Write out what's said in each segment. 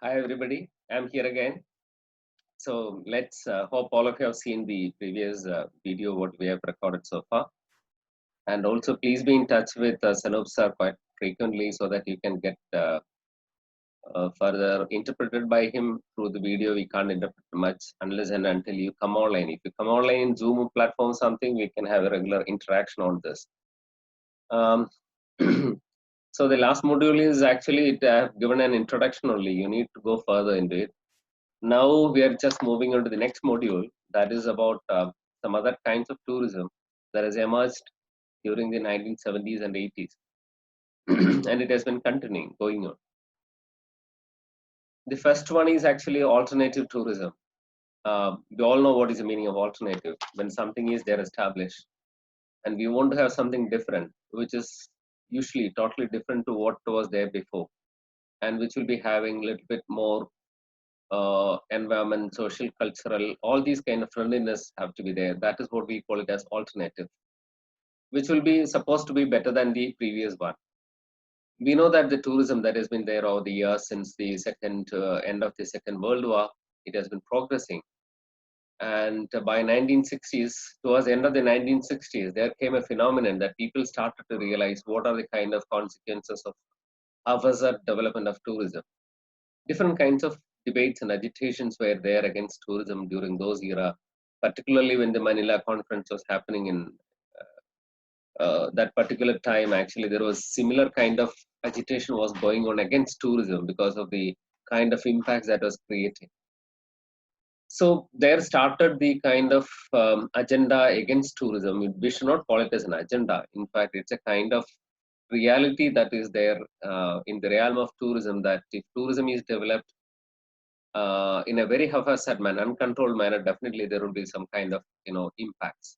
Hi everybody, I'm here again. So let's hope all of you have seen the previous video what we have recorded so far, and also please be in touch with Sanup sir quite frequently so that you can get further interpreted by him through the video. We can't interpret much unless and until you come online. If you come online in Zoom platform something, we can have a regular interaction on this. Um, so the last module is actually it I have given an introduction only. You need to go further into it. Now we are just moving on to the next module that is about some other kinds of tourism that has emerged during the 1970s and 80s and it has been continuing going on. The first one is actually alternative tourism. We all know what is the meaning of alternative. When something is there established and we want to have something different, which is usually totally different to what was there before, and which will be having a little bit more environment, social, cultural, all these kind of friendliness have to be there. That is what we call it as alternative, which will be supposed to be better than the previous one. We know that the tourism that has been there over the years since the second end of the Second World War, it has been progressing. And by 1960s, towards the end of the 1960s, there came a phenomenon that people started to realize what are the kind of consequences of haphazard development of tourism. Different kinds of debates and agitations were there against tourism during those era, particularly when the Manila conference was happening in that particular time. Actually, there was similar kind of agitation was going on against tourism because of the kind of impacts that was creating. So there started the kind of agenda against tourism. We should not call it as an agenda. In fact, it's a kind of reality that is there in the realm of tourism, that if tourism is developed in a very haphazard manner, uncontrolled manner, definitely there will be some kind of impacts.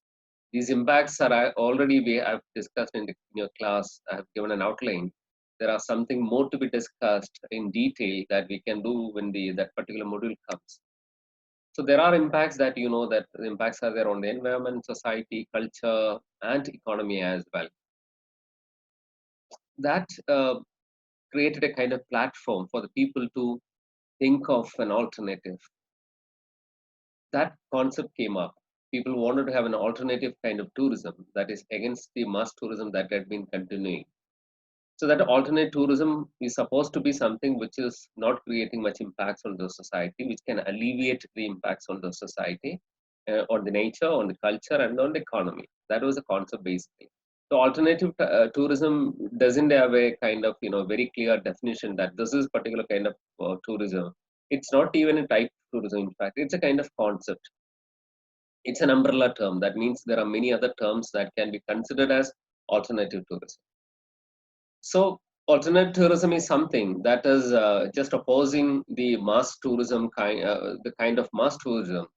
These impacts are already we have discussed in your class. I have given an outline. There are something more to be discussed in detail that we can do when that particular module comes. So there are impacts that that the impacts are there on the environment, society, culture, and economy as well. That created a kind of platform for the people to think of an alternative. That concept came up. People wanted to have an alternative kind of tourism that is against the mass tourism that had been continuing. So that alternate tourism is supposed to be something which is not creating much impacts on the society, which can alleviate the impacts on the society, on the nature, on the culture, and on the economy. That was the concept basically. So alternative tourism doesn't have a kind of very clear definition that this is particular kind of tourism. It's not even a type of tourism. In fact, it's a kind of concept. It's an umbrella term. That means there are many other terms that can be considered as alternative tourism. So alternate tourism is something that is just opposing the mass tourism the kind of mass tourism,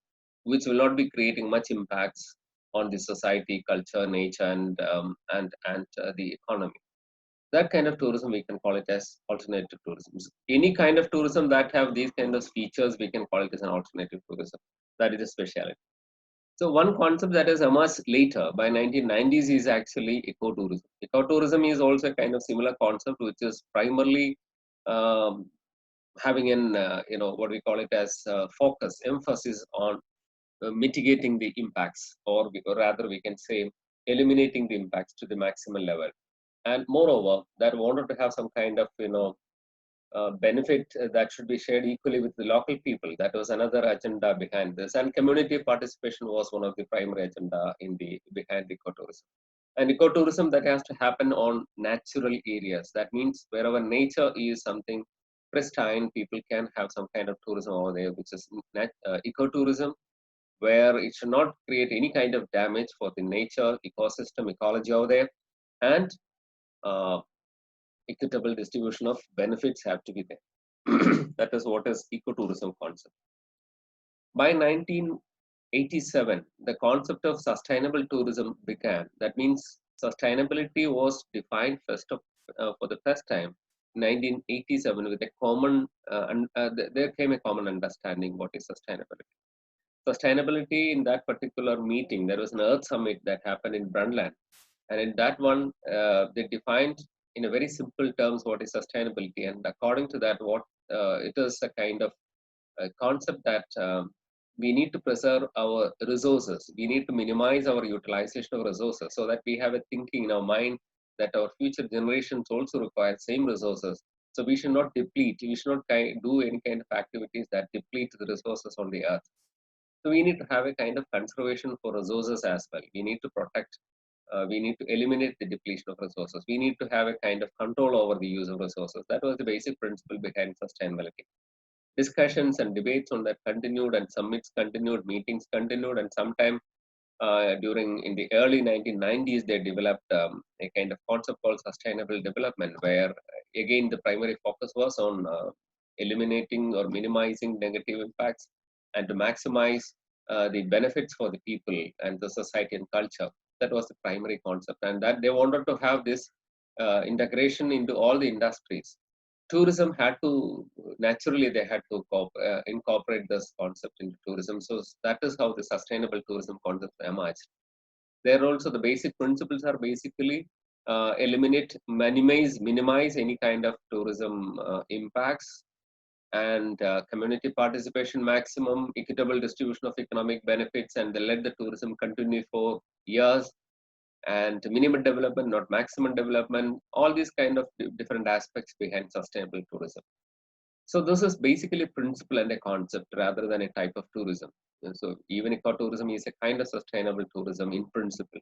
which will not be creating much impacts on the society, culture, nature, and the economy. That kind of tourism we can call it as alternative tourism. Any kind of tourism that have these kind of features, we can call it as an alternative tourism. That is a speciality. So one concept that has emerged later by 1990s is actually ecotourism. Ecotourism is also a kind of similar concept, which is primarily um, having an what we call it as focus, emphasis on mitigating the impacts, or rather we can say eliminating the impacts to the maximum level. And moreover, that wanted to have some kind of benefit that should be shared equally with the local people. That was another agenda behind this, and community participation was one of the primary agenda in the behind ecotourism. And ecotourism that has to happen on natural areas. That means wherever nature is something pristine, people can have some kind of tourism over there, which is ecotourism, where it should not create any kind of damage for the nature, ecosystem, ecology over there, and uh, equitable distribution of benefits have to be there. That is what is ecotourism concept. By 1987, the concept of sustainable tourism began. That means sustainability was defined for the first time in 1987 with a common, there came a common understanding what is sustainability. Sustainability in that particular meeting, there was an Earth Summit that happened in Brundtland. And in that one, they defined in a very simple terms what is sustainability. And according to that, what it is a kind of a concept that we need to preserve our resources. We need to minimize our utilization of resources so that we have a thinking in our mind that our future generations also require same resources. So we should not deplete. We should not do any kind of activities that deplete the resources on the earth. So we need to have a kind of conservation for resources as well. We need to protect. We need to eliminate the depletion of resources. We need to have a kind of control over the use of resources. That was the basic principle behind sustainability. Discussions and debates on that continued, and summits continued, meetings continued, and sometime during in the early 1990s they developed a kind of concept called sustainable development, where again the primary focus was on eliminating or minimizing negative impacts and to maximize the benefits for the people and the society and culture. That was the primary concept, and that they wanted to have this integration into all the industries. Tourism had to, naturally they had to incorporate this concept into tourism. So that is how the sustainable tourism concept emerged. There also the basic principles are basically eliminate, minimize any kind of tourism impacts, and community participation maximum, equitable distribution of economic benefits, and they let the tourism continue for years, and minimum development, not maximum development, all these kind of different aspects behind sustainable tourism. So this is basically a principle and a concept rather than a type of tourism. And so even ecotourism is a kind of sustainable tourism in principle,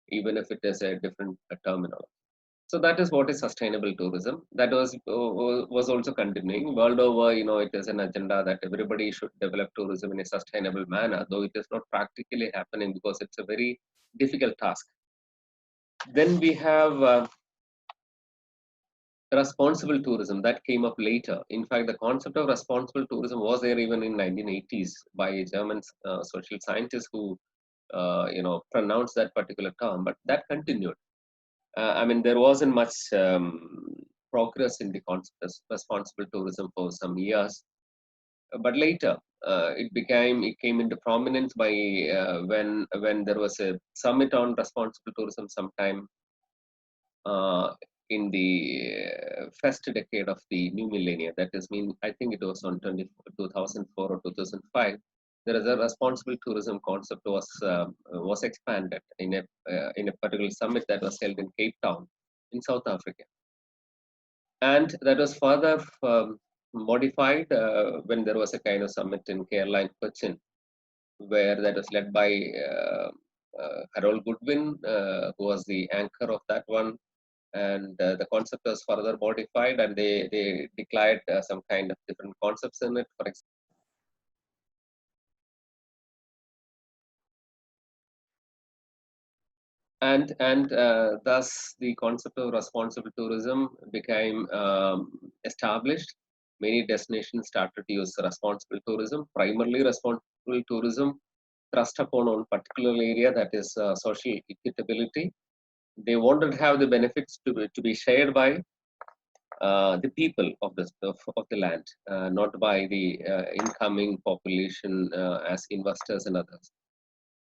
even if it is a different terminology. So that is what is sustainable tourism. That was also continuing world over. It is an agenda that everybody should develop tourism in a sustainable manner, though it is not practically happening because it's a very difficult task. Then we have responsible tourism that came up later. In fact, the concept of responsible tourism was there even in 1980s by a German social scientist who, pronounced that particular term. But that continued. I mean, there wasn't much progress in the concept of responsible tourism for some years. But later, it came into prominence by when there was a summit on responsible tourism sometime uh, in the first decade of the new millennia. That is, I think it was on 2004 or 2005. There is a responsible tourism concept was expanded in a particular summit that was held in Cape Town, in South Africa, and that was further modified when there was a kind of summit in Kerala and Cochin, where that was led by Harold Goodwin, who was the anchor of that one, and the concept was further modified, and they declared some kind of different concepts in it. For example, and thus the concept of responsible tourism became established. Many destinations started to use responsible tourism. Primarily, responsible tourism thrust upon one particular area, that is social equitability. They wanted to have the benefits to be shared by the people of the land, not by the incoming population as investors and others.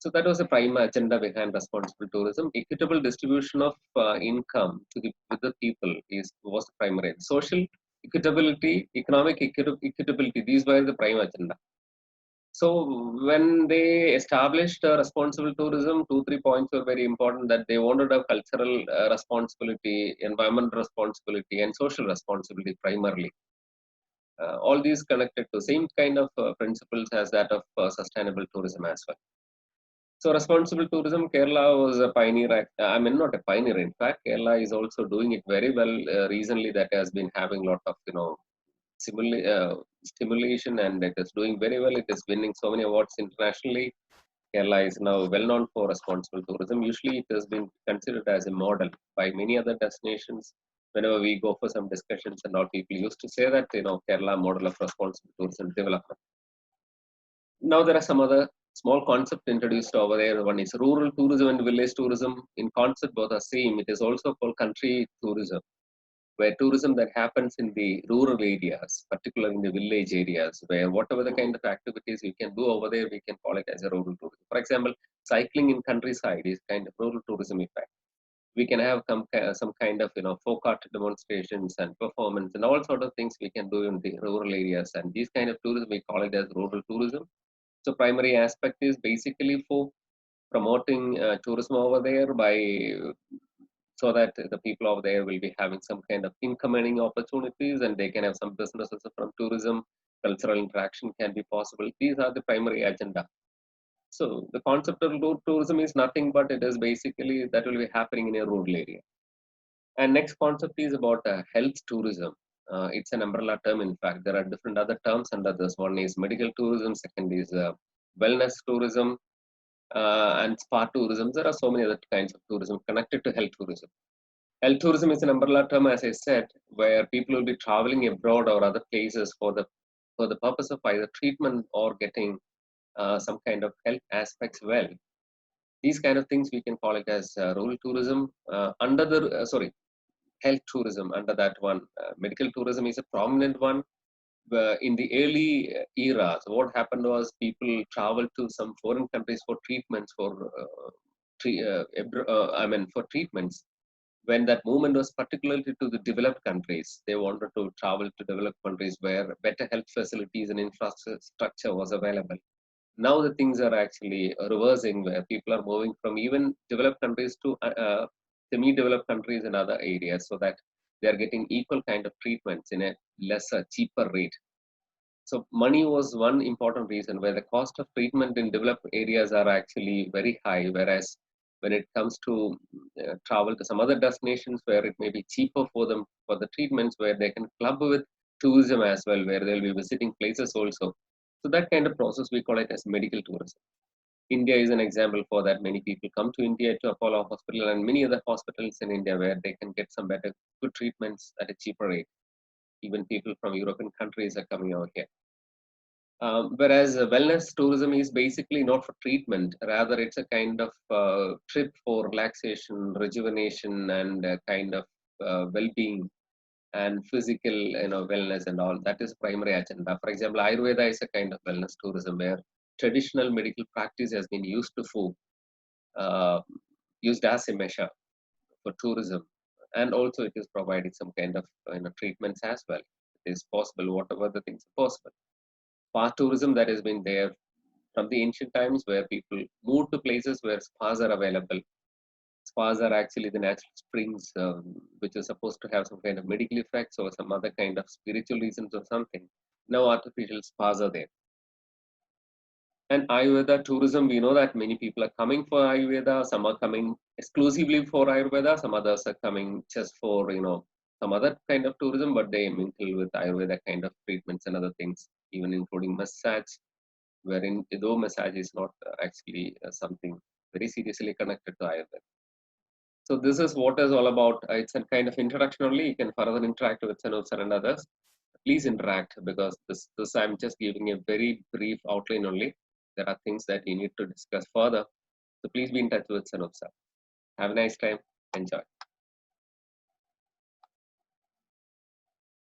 So that was the prime agenda behind responsible tourism. Equitable distribution of income with the people was the primary. Social equitability, economic equitability, these were the prime agenda. So when they established responsible tourism, 2 3 points were very important, that they wanted a cultural responsibility, environmental responsibility, and social responsibility primarily. All these connected to same kind of principles as that of sustainable tourism as well. So responsible tourism, Kerala was a pioneer. I mean, not a pioneer. In fact, Kerala is also doing it very well. Recently, that has been having a lot of stimulation, and it is doing very well. It is winning so many awards internationally. Kerala is now well known for responsible tourism. Usually, it has been considered as a model by many other destinations. Whenever we go for some discussions and all, people used to say that Kerala model of responsible tourism development. Now there are some other small concept introduced over there. One is rural tourism and village tourism. In concept, both are same. It is also called country tourism, where tourism that happens in the rural areas, particularly in the village areas, where whatever the kind of activities you can do over there, we can call it as a rural tourism. For example, cycling in countryside is kind of rural tourism effect. We can have some kind of folk art demonstrations and performance and all sort of things we can do in the rural areas. And these kind of tourism we call it as rural tourism. So primary aspect is basically for promoting tourism over there by so that the people over there will be having some kind of income earning opportunities and they can have some businesses from tourism. Cultural interaction can be possible. These are the primary agenda. So the concept of rural tourism is nothing but it is basically that will be happening in a rural area. And next concept is about health tourism. It's an umbrella term. In fact, there are different other terms under this. One is medical tourism. Second is wellness tourism and spa tourism. There are so many other kinds of tourism connected to health tourism. Health tourism is an umbrella term, as I said, where people will be traveling abroad or other places for the purpose of either treatment or getting some kind of health aspects well. These kind of things we can call it as rural tourism. Under the health tourism, under that one, medical tourism is a prominent one. In the early era, so what happened was people traveled to some foreign countries for treatments for treatments. When that movement was particularly to the developed countries, they wanted to travel to developed countries where better health facilities and infrastructure was available. Now the things are actually reversing, where people are moving from even developed countries to semi-developed countries in other areas, so that they are getting equal kind of treatments in a lesser, cheaper rate. So money was one important reason where the cost of treatment in developed areas are actually very high, whereas when it comes to travel to some other destinations where it may be cheaper for them for the treatments, where they can club with tourism as well, where they'll be visiting places also. So that kind of process we call it as medical tourism. India is an example for that. Many people come to India to Apollo Hospital and many other hospitals in India where they can get some better good treatments at a cheaper rate. Even people from European countries are coming out here. Whereas wellness tourism is basically not for treatment, rather it's a kind of trip for relaxation, rejuvenation, and kind of well-being and physical, wellness and all. That is primary agenda. For example, Ayurveda is a kind of wellness tourism where traditional medical practice has been used to for uh, used as a measure for tourism, and also it is providing some kind of treatments as well. It is possible, whatever the things are possible. Spa tourism that has been there from the ancient times, where people move to places where spas are available. Spas are actually the natural springs, which are supposed to have some kind of medical effects or some other kind of spiritual reasons or something. Now artificial spas are there. And Ayurveda tourism, we know that many people are coming for Ayurveda. Some are coming exclusively for Ayurveda. Some others are coming just for, some other kind of tourism, but they mingle with Ayurveda kind of treatments and other things, even including massage, wherein though massage is not actually something very seriously connected to Ayurveda. So this is what is all about. It's a kind of introduction only. You can further interact with Sanoop sir and others. Please interact, because this I'm just giving a very brief outline only. There are things that you need to discuss further. So please be in touch with Sanoop sir. Have a nice time. Enjoy.